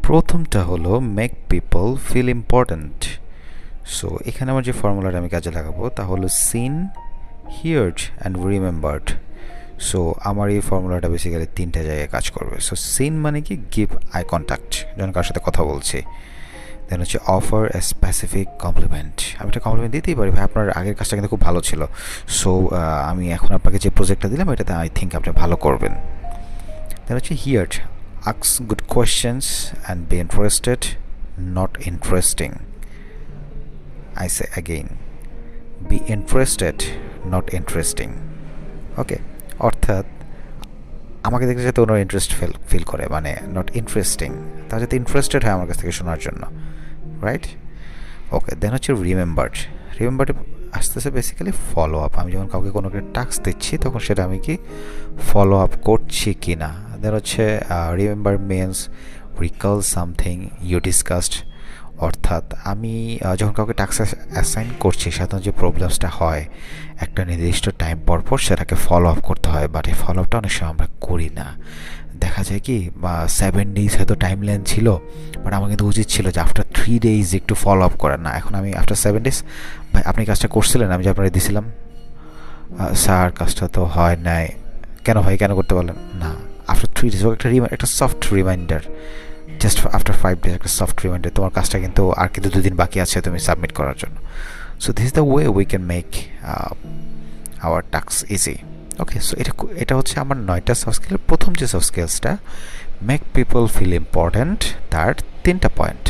প্রথমটা হলো make people feel important. So এখানে আমার যে ফর্মুলাটা আমি কাজে লাগাবো তা হলো seen, heard and remembered. So আমার এই ফর্মুলাটা বেসিক্যালি তিনটা জায়গায় কাজ করবে। সো সিন মানে কি, গিভ আই কন্ট্যাক্ট, যখন কার সাথে কথা বলছি। দেন হচ্ছে অফার এ স্পেসিফিক কমপ্লিমেন্ট, আমি একটা কমপ্লিমেন্ট দিতেই পারি, ভাই আপনার আগের কাজটা কিন্তু খুব ভালো ছিল, সো আমি এখন আপনাকে যে প্রজেক্টটা দিলাম এটাতে আই থিঙ্ক আপনি ভালো করবেন। দেন হচ্ছে heard, ask good questions and be interested, not interesting. I say again, be interested, not interesting. Okay, অর্থাৎ আমাকে দেখতে যাতে ওনার ইন্টারেস্ট ফিল করে, মানে নট ইন্টারেস্টিং, তার যাতে ইন্টারেস্টেড হয় আমার কাছ থেকে শোনার জন্য, রাইট? ওকে, দেন হচ্ছে রিমেম্বার্ড। রিমেম্বার্ড আসতেছে বেসিক্যালি ফলো আপ, আমি যখন কাউকে কোনো একটা টাস্ক দিচ্ছি তখন সেটা আমি কি ফলো আপ করছি কি না। দেন হচ্ছে remember means recall something you discussed, অর্থাৎ আমি যখন কাউকে টাস্ক অ্যাসাইন করছি সাধারণত যে প্রবলেমসটা হয় একটা নির্দিষ্ট টাইম পর পর সেটাকে ফলো আপ করতে হয়, বাট এই ফলো আপটা অনেক সময় আমরা করি না। দেখা যায় কি 7 ডেজ হয়তো টাইম লাইন ছিল, বাট আমার কিন্তু উচিত ছিল যে আফটার 3 ডেজ একটু ফলো আপ করার। না, এখন আমি আফটার 7 ডেজ, ভাই আপনি কাজটা করছিলেন আমি যে আপনারা দিছিলাম, স্যার কাজটা তো হয় নাই, কেন ভাই কেন করতে পারলেন না, আফটার 3 ডেজ একটা soft reminder, just after 5 days একটা সফট রিমাইন্ডার, তোমার কাজটা কিন্তু আর কিন্তু 2 দিন বাকি আছে তুমি সাবমিট করার জন্য। So this is the way we can make our task easy. Okay, so এটা হচ্ছে আমার 9টা সফট স্কিলের প্রথম যে সফট স্কিলসটা, মেক পিপল ফিল ইম্পর্ট্যান্ট, তার 3টা পয়েন্ট।